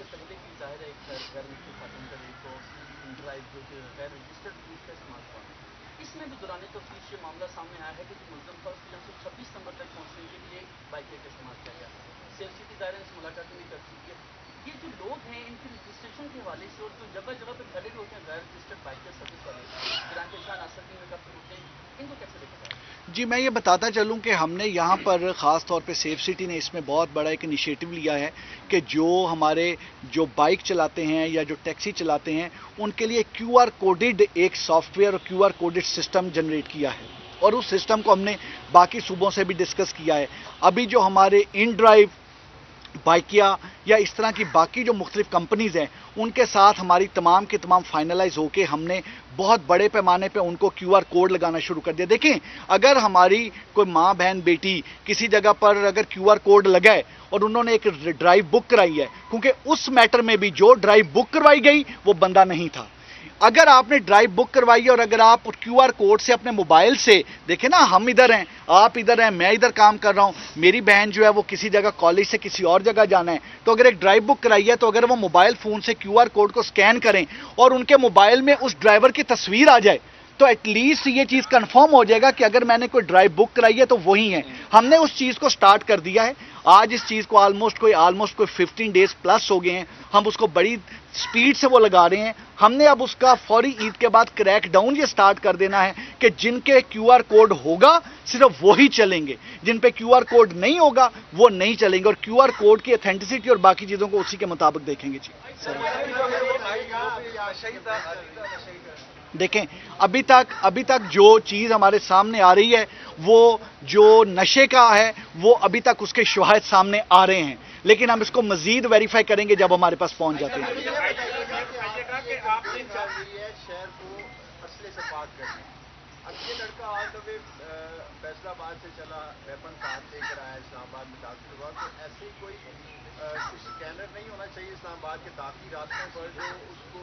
से पहले की ज़ाहिर है एक गैर मुल्की खातून का को ड्राइव जो कि गैर रजिस्टर्ड पुलिस का इस्तेमाल हुआ, इसमें भी दौरान तफ्तीश ये मामला सामने आया है कि जो मुलज़म था उसके यहाँ से 26 नंबर तक पहुँचने के लिए बाइक का इस्तेमाल किया गया। सेफ सिटी ज़ाहिर है इस मुलाकात में कर चुकी है। ये जो लोग हैं इनके रजिस्ट्रेशन के हवाले से और जो जगह जगह पर खड़े होते हैं गैर रजिस्टर्ड बाइकर सर्विस वाले, गिरान के शान आसदी में काफ़ी होते हैं, इनको कैसे देखा जाए? जी, मैं ये बताता चलूं कि हमने यहाँ पर ख़ास तौर पे सेफ सिटी ने इसमें बहुत बड़ा एक इनिशिएटिव लिया है कि जो हमारे जो बाइक चलाते हैं या जो टैक्सी चलाते हैं उनके लिए QR कोडेड एक सॉफ्टवेयर और QR कोडेड सिस्टम जनरेट किया है, और उस सिस्टम को हमने बाकी सूबों से भी डिस्कस किया है। अभी जो हमारे इन ड्राइव बाइकिया या इस तरह की बाकी जो मुख्तलिफ कंपनीज़ हैं उनके साथ हमारी तमाम के तमाम फाइनलाइज होके हमने बहुत बड़े पैमाने पे उनको QR कोड लगाना शुरू कर दिया। देखें, अगर हमारी कोई माँ बहन बेटी किसी जगह पर अगर QR कोड लगाए और उन्होंने एक ड्राइव बुक कराई है, क्योंकि उस मैटर में भी जो ड्राइव बुक करवाई गई वो बंदा नहीं था। अगर आपने ड्राइव बुक करवाई है और अगर आप QR कोड से अपने मोबाइल से देखें ना, हम इधर हैं, आप इधर हैं, मैं इधर काम कर रहा हूं, मेरी बहन जो है वो किसी जगह कॉलेज से किसी और जगह जाना है, तो अगर एक ड्राइव बुक कराई है तो अगर वो मोबाइल फ़ोन से QR कोड को स्कैन करें और उनके मोबाइल में उस ड्राइवर की तस्वीर आ जाए तो एटलीस्ट ये चीज़ कंफर्म हो जाएगा कि अगर मैंने कोई ड्राइव बुक कराई है तो वही है। हमने उस चीज़ को स्टार्ट कर दिया है। आज इस चीज़ को ऑलमोस्ट कोई 15 डेज प्लस हो गए हैं, हम उसको बड़ी स्पीड से वो लगा रहे हैं। हमने अब उसका फौरी ईद के बाद क्रैक डाउन ये स्टार्ट कर देना है कि जिनके QR कोड होगा सिर्फ वही चलेंगे, जिन पे QR कोड नहीं होगा वो नहीं चलेंगे, और QR कोड की ऑथेंटिसिटी और बाकी चीज़ों को उसी के मुताबिक देखेंगे। जी देखें, अभी तक जो चीज़ हमारे सामने आ रही है वो जो नशे का है वो अभी तक उसके शवाहिद सामने आ रहे हैं, लेकिन हम इसको मजीद वेरीफाई करेंगे जब हमारे पास पहुंच जाते हैं। ये लड़का ऑल द वे फैसलाबाद से चला, वेपन साथ लेकर आया, इस्लामाबाद में दाखिल हुआ, तो ऐसे कोई स्कैनर नहीं होना चाहिए इस्लामाबाद के दाखिली रास्तों पर जो उसको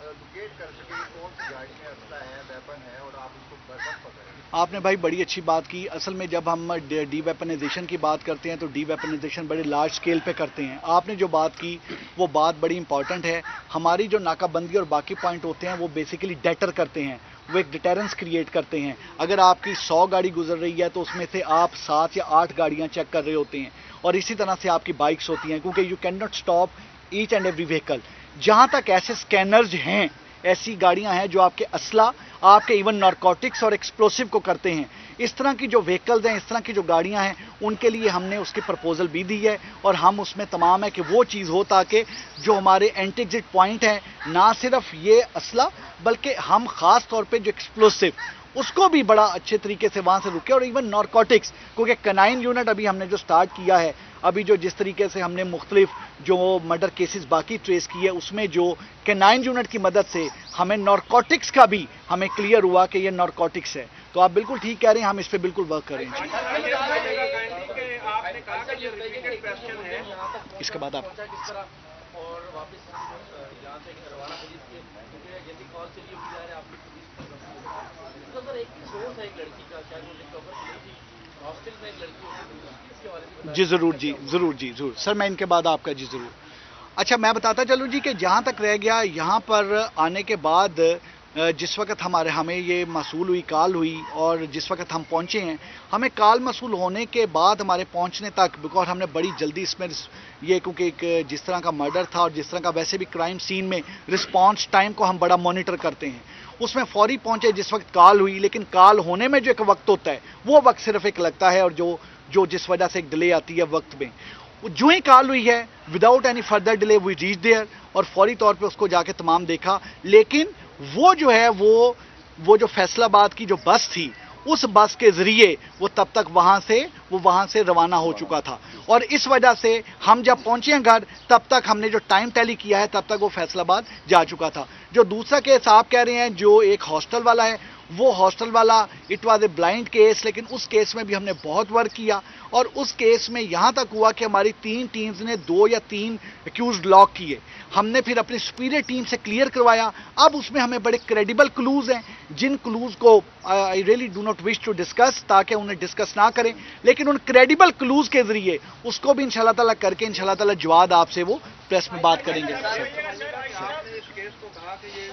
लोकेट कर सके कौन सी गाड़ी में असला है, वेपन है, और आप उसको बर्बाद पकड़ें। आपने भाई बड़ी अच्छी बात की। असल में जब हम डी वेपनाइजेशन की बात करते हैं तो डी वेपनाइजेशन बड़े लार्ज स्केल पे करते हैं। आपने जो बात की वो बात बड़ी इंपॉर्टेंट है। हमारी जो नाकाबंदी और बाकी पॉइंट होते हैं वो बेसिकली डेटर करते हैं, वो एक डिटेरेंस क्रिएट करते हैं। अगर आपकी 100 गाड़ी गुजर रही है तो उसमें से आप 7 या 8 गाड़ियां चेक कर रहे होते हैं, और इसी तरह से आपकी बाइक्स होती हैं, क्योंकि you can not stop each and every vehicle. जहां तक ऐसे स्कैनर्स हैं, ऐसी गाड़ियां हैं जो आपके असला, आपके इवन नारकोटिक्स और एक्सप्लोसिव को करते हैं, इस तरह की जो व्हीकल्स हैं, इस तरह की जो गाड़ियां हैं, उनके लिए हमने उसकी प्रपोजल भी दी है, और हम उसमें तमाम है कि वो चीज़ हो ताकि जो हमारे एंटी एग्जिट पॉइंट हैं, ना सिर्फ ये असला बल्कि हम ख़ास तौर पे जो एक्सप्लोसिव उसको भी बड़ा अच्छे तरीके से वहाँ से रुके, और इवन नारकोटिक्स, क्योंकि कैनाइन यूनिट अभी हमने जो स्टार्ट किया है, अभी जो जिस तरीके से हमने मुख्तलिफ जो मर्डर केसेस बाकी ट्रेस किए उसमें जो कैनाइन यूनिट की मदद से हमें नारकोटिक्स का भी हमें क्लियर हुआ कि ये नारकोटिक्स है। तो आप बिल्कुल ठीक कह रहे हैं, हम इस पर बिल्कुल वर्क करेंगे। इसके बाद आप जी ज़रूर, जी ज़रूर, जी ज़रूर सर, मैं इनके बाद आपका जी ज़रूर। अच्छा, मैं बताता चलूँ जी कि जहाँ तक रह गया, यहाँ पर आने के बाद जिस वक्त हमें ये मसूल हुई, कॉल हुई, और जिस वक्त हम पहुँचे हैं, हमें कॉल मसूल होने के बाद हमारे पहुँचने तक, बिकॉज हमने बड़ी जल्दी इसमें ये, क्योंकि एक जिस तरह का मर्डर था और जिस तरह का वैसे भी क्राइम सीन में रिस्पॉन्स टाइम को हम बड़ा मॉनिटर करते हैं, उसमें फौरी पहुँचे जिस वक्त कॉल हुई। लेकिन कॉल होने में जो एक वक्त होता है वो वक्त सिर्फ एक लगता है, और जो जिस वजह से एक डिले आती है वक्त में, जो ही कॉल हुई है without any further delay we reach there, और फौरी तौर पे उसको जाके तमाम देखा। लेकिन वो जो है वो जो फैसलाबाद की जो बस थी, उस बस के ज़रिए वो तब तक वहाँ से रवाना हो चुका था, और इस वजह से हम जब पहुँचे हैं घर तब तक हमने जो टाइम टैली किया है तब तक वो फैसलाबाद जा चुका था। जो दूसरा केस आप कह रहे हैं जो एक हॉस्टल वाला है, वो हॉस्टल वाला it was a blind case, लेकिन उस केस में भी हमने बहुत वर्क किया और उस केस में यहाँ तक हुआ कि हमारी 3 टीम्स ने 2 या 3 एक्यूज लॉक किए। हमने फिर अपनी सुपीरियर टीम से क्लियर करवाया। अब उसमें हमें बड़े क्रेडिबल क्लूज हैं, जिन क्लूज को I really do not wish to discuss, ताकि उन्हें डिस्कस ना करें, लेकिन उन क्रेडिबल क्लूज के जरिए उसको भी इंशाल्लाह ताला करके इंशाल्लाह ताला जवाब आपसे वो प्रेस में बात करेंगे। आपने इस केस को कहा कि ये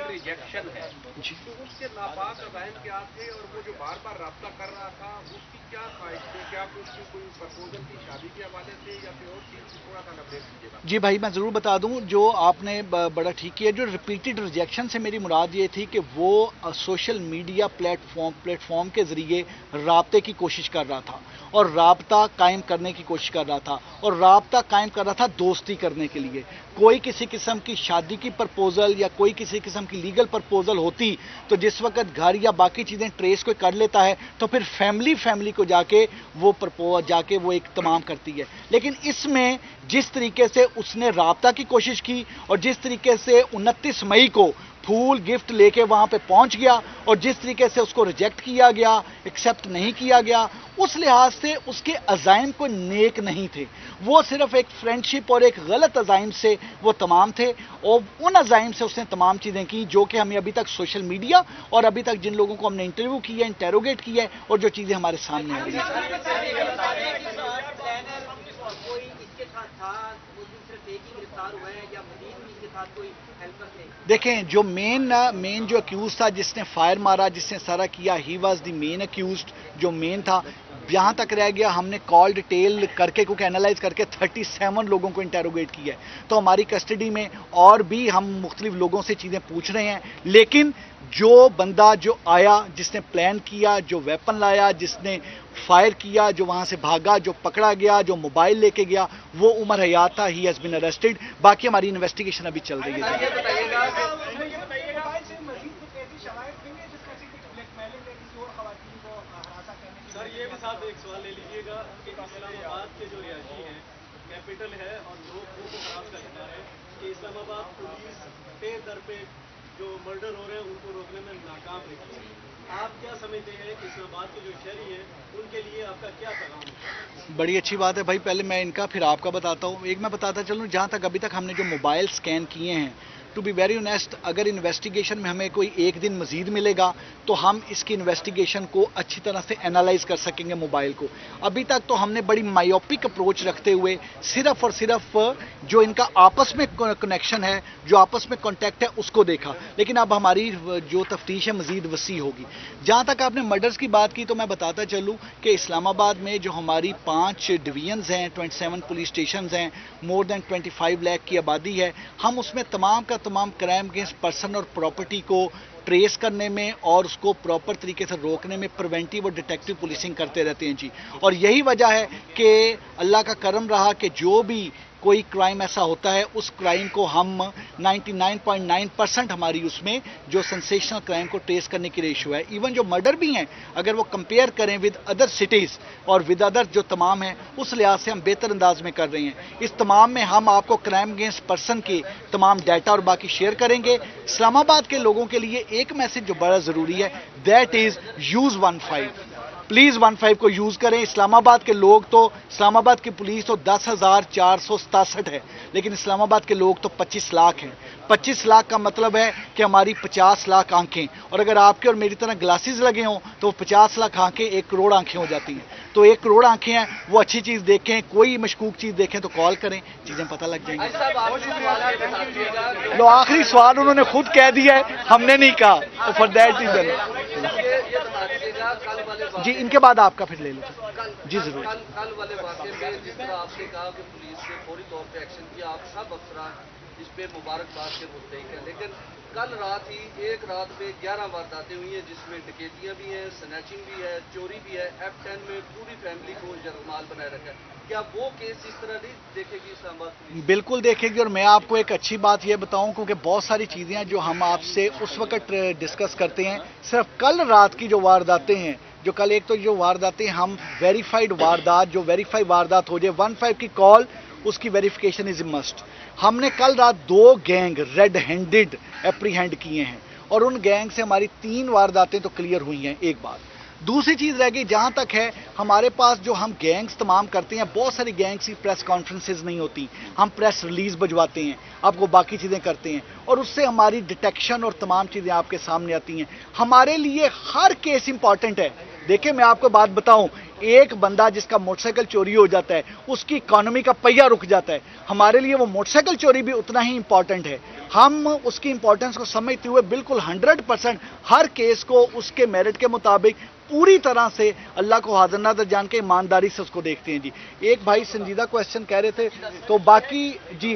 रिजेक्शन है, तो उसके नापाक अज़ाइम क्या थे और वो जो बार बार राब्ता कर रहा था उसकी क्या ख्वाहिश थी? क्या उसकी कोई प्रपोजल थी शादी के हवाले से या फिर और चीज़ की? थोड़ा सा अपडेट कीजिएगा। जी भाई, मैं ज़रूर बता दूं, जो आपने बड़ा ठीक किया। जो रिपीटेड रिजेक्शन से मेरी मुराद ये थी कि वो सोशल मीडिया प्लेटफॉर्म के ज़रिए राब्ते की कोशिश कर रहा था और राब्ता कायम करने की कोशिश कर रहा था और राब्ता कायम कर रहा था दोस्ती करने के लिए। कोई किसी किस्म की शादी की प्रपोजल या कोई किसी किस्म की लीगल प्रपोजल होती तो जिस वक्त घर या बाकी चीज़ें ट्रेस कोई कर लेता है तो फिर फैमिली को जाके वो एक तमाम करती है। लेकिन इसमें जिस तरीके से उसने राब्ता की कोशिश की और जिस तरीके से 29 मई को फूल गिफ्ट लेके वहां पे पहुंच गया और जिस तरीके से उसको रिजेक्ट किया गया, एक्सेप्ट नहीं किया गया, उस लिहाज से उसके अज़ाइम को नेक नहीं थे। वो सिर्फ एक फ्रेंडशिप और एक गलत अज़ाइम से वो तमाम थे और उन अज़ाइम से उसने तमाम चीज़ें की जो कि हमें अभी तक सोशल मीडिया और अभी तक जिन लोगों को हमने इंटरव्यू किया है, इंटेरोगेट किया है और जो चीज़ें हमारे सामने आ रही हैं। देखें, जो मेन जो अक्यूज था, जिसने फायर मारा, जिसने सारा किया, he was the main accused, जो मेन था। यहाँ तक रह गया हमने कॉल डिटेल करके क्योंकि एनालाइज करके 37 लोगों को इंटेरोगेट किया है, तो हमारी कस्टडी में और भी हम मुख्तलिफ लोगों से चीज़ें पूछ रहे हैं। लेकिन जो बंदा जो आया, जिसने प्लान किया, जो वेपन लाया, जिसने फायर किया, जो वहाँ से भागा, जो पकड़ा गया, जो मोबाइल लेके गया, वो उमर हयात था। He has been arrested. बाकी हमारी इन्वेस्टिगेशन अभी चल रही है। सर, ये भी साथ एक सवाल ले लीजिएगा कि इस्लामाबाद के जो रिहायशी हैं, कैपिटल है और लोग को खराब का शिकार है कि इस्लामाबाद पुलिस पे दर पे जो मर्डर हो रहे हैं उनको रोकने में नाकाम रही है। आप क्या समझते हैं कि इस्लामाबाद के जो शहरी हैं उनके लिए आपका क्या पैगाम है? बड़ी अच्छी बात है भाई, पहले मैं इनका फिर आपका बताता हूँ। एक मैं बताता चलूँ, जहाँ तक अभी तक हमने जो मोबाइल स्कैन किए हैं, टू बी वेरी ऑनेस्ट, अगर इन्वेस्टिगेशन में हमें कोई एक दिन मजीद मिलेगा तो हम इसकी इन्वेस्टिगेशन को अच्छी तरह से एनालाइज कर सकेंगे मोबाइल को। अभी तक तो हमने बड़ी मायोपिक अप्रोच रखते हुए सिर्फ और सिर्फ जो इनका आपस में कनेक्शन है, जो आपस में कॉन्टैक्ट है, उसको देखा। लेकिन अब हमारी जो तफ्तीश है मजीद वसी होगी। जहाँ तक आपने मर्डर्स की बात की तो मैं बताता चलूँ कि इस्लामाबाद में जो हमारी 5 डिवीजन्स हैं, 27 पुलिस स्टेशन हैं, मोर देन 25 लाख की आबादी है, हम उसमें तमाम क्राइम अगेंस्ट पर्सन और प्रॉपर्टी को ट्रेस करने में और उसको प्रॉपर तरीके से रोकने में प्रिवेंटिव और डिटेक्टिव पुलिसिंग करते रहते हैं जी। और यही वजह है कि अल्लाह का करम रहा कि जो भी कोई क्राइम ऐसा होता है उस क्राइम को हम 99.9% हमारी उसमें जो सेंसेशनल क्राइम को ट्रेस करने की रेशियो है। इवन जो मर्डर भी हैं, अगर वो कंपेयर करें विद अदर सिटीज़ और विद अदर जो तमाम हैं, उस लिहाज से हम बेहतर अंदाज में कर रहे हैं। इस तमाम में हम आपको क्राइम अगेंस्ट पर्सन के तमाम डाटा और बाकी शेयर करेंगे। इस्लामाबाद के लोगों के लिए एक मैसेज जो बड़ा ज़रूरी है, दैट इज़ यूज़ 15। प्लीज़ 15 को यूज़ करें। इस्लामाबाद के लोग तो, इस्लामाबाद की पुलिस तो 10,467 है, लेकिन इस्लामाबाद के लोग तो 25 लाख हैं। 25 लाख का मतलब है कि हमारी 50 लाख आंखें, और अगर आपके और मेरी तरह ग्लासेस लगे हों तो 50 लाख आंखें 1 करोड़ आंखें हो जाती हैं। तो 1 करोड़ आंखें हैं, वो अच्छी चीज़ देखें, कोई मशकूक चीज़ देखें तो कॉल करें, चीज़ें पता लग जाएंगी। लो, आखिरी सवाल उन्होंने खुद कह दिया है, हमने नहीं कहा, तो फॉर दैट रीजन जी। इनके बाद आपका फिर ले लो जी, जरूर। कल वाले वाक़े में जिस तरह आपने कहा कि पुलिस ने फौरी तौर पे एक्शन किया, आप सब अफसरान इस पे मुबारकबाद के मुस्तहिक हैं, लेकिन कल रात ही एक रात में 11 वारदातें हुई हैं, जिसमें डकैतियाँ भी हैं, स्नैचिंग भी है, चोरी भी है। F10 में पूरी फैमिली को जरमाल बनाए रखा है। क्या वो केस इस तरह नहीं देखेगी इस्लामाबाद पुलिस? बिल्कुल देखेगी। और मैं आपको एक अच्छी बात यह बताऊं, क्योंकि बहुत सारी चीज़ें हैं जो हम आपसे उस वक्त डिस्कस करते हैं। सिर्फ कल रात की जो वारदातें हैं, जो कल एक तो जो वारदातें हम वेरीफाइड वारदात, जो वेरीफाइड वारदात हो जाए, 15 की कॉल, उसकी वेरिफिकेशन इज मस्ट। हमने कल रात 2 गैंग रेड हैंडेड एप्रीहेंड किए हैं और उन गैंग से हमारी 3 वारदातें तो क्लियर हुई हैं। एक बात, दूसरी चीज़ रह गई, जहाँ तक है हमारे पास जो हम गैंग्स तमाम करते हैं, बहुत सारी गैंग्स की प्रेस कॉन्फ्रेंसेज नहीं होती, हम प्रेस रिलीज़ भिजवाते हैं, आपको बाकी चीज़ें करते हैं और उससे हमारी डिटेक्शन और तमाम चीज़ें आपके सामने आती हैं। हमारे लिए हर केस इंपॉर्टेंट है। देखिए मैं आपको बात बताऊं, एक बंदा जिसका मोटरसाइकिल चोरी हो जाता है, उसकी इकॉनमी का पहिया रुक जाता है, हमारे लिए वो मोटरसाइकिल चोरी भी उतना ही इंपॉर्टेंट है। हम उसकी इंपॉर्टेंस को समझते हुए बिल्कुल 100% हर केस को उसके मेरिट के मुताबिक पूरी तरह से अल्लाह को हाजिर नाज़र जान के ईमानदारी से उसको देखते हैं जी। एक भाई संजीदा क्वेश्चन कह रहे थे, तो बाकी जी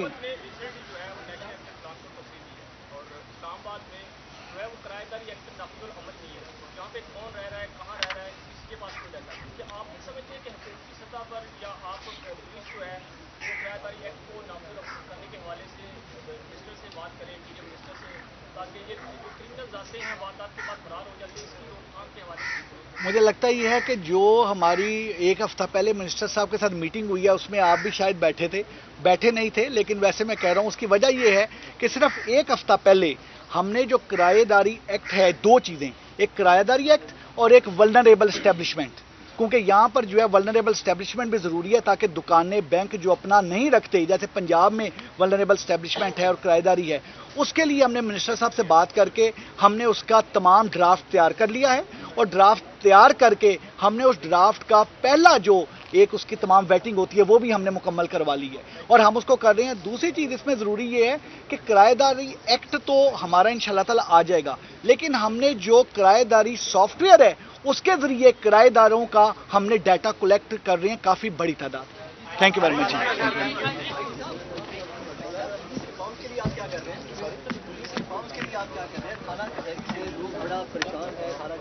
मुझे लगता ये है कि जो हमारी एक हफ्ता पहले मिनिस्टर साहब के साथ मीटिंग हुई है, उसमें आप भी शायद बैठे नहीं थे, लेकिन वैसे मैं कह रहा हूँ उसकी वजह ये है कि सिर्फ एक हफ्ता पहले हमने जो किराएदारी एक्ट है, 2 चीज़ें, एक किराएदारी एक्ट और एक वल्नरेबल एस्टेब्लिशमेंट, क्योंकि यहाँ पर जो है वल्नरेबल एस्टेब्लिशमेंट भी ज़रूरी है ताकि दुकानें, बैंक जो अपना नहीं रखते, जैसे पंजाब में वल्नरेबल एस्टेब्लिशमेंट है और किराएदारी है, उसके लिए हमने मिनिस्टर साहब से बात करके हमने उसका तमाम ड्राफ्ट तैयार कर लिया है और ड्राफ्ट तैयार करके हमने उस ड्राफ्ट का पहला जो एक उसकी तमाम वेटिंग होती है वो भी हमने मुकम्मल करवा ली है और हम उसको कर रहे हैं। दूसरी चीज़ इसमें ज़रूरी ये है कि किराएदारी एक्ट तो हमारा इंशाल्लाह ताला आ जाएगा, लेकिन हमने जो किराएदारी सॉफ्टवेयर है उसके ज़रिए किराएदारों का हमने डाटा कलेक्ट कर रहे हैं काफ़ी बड़ी तादाद। Thank you very much. बड़ा परेशान है, सारा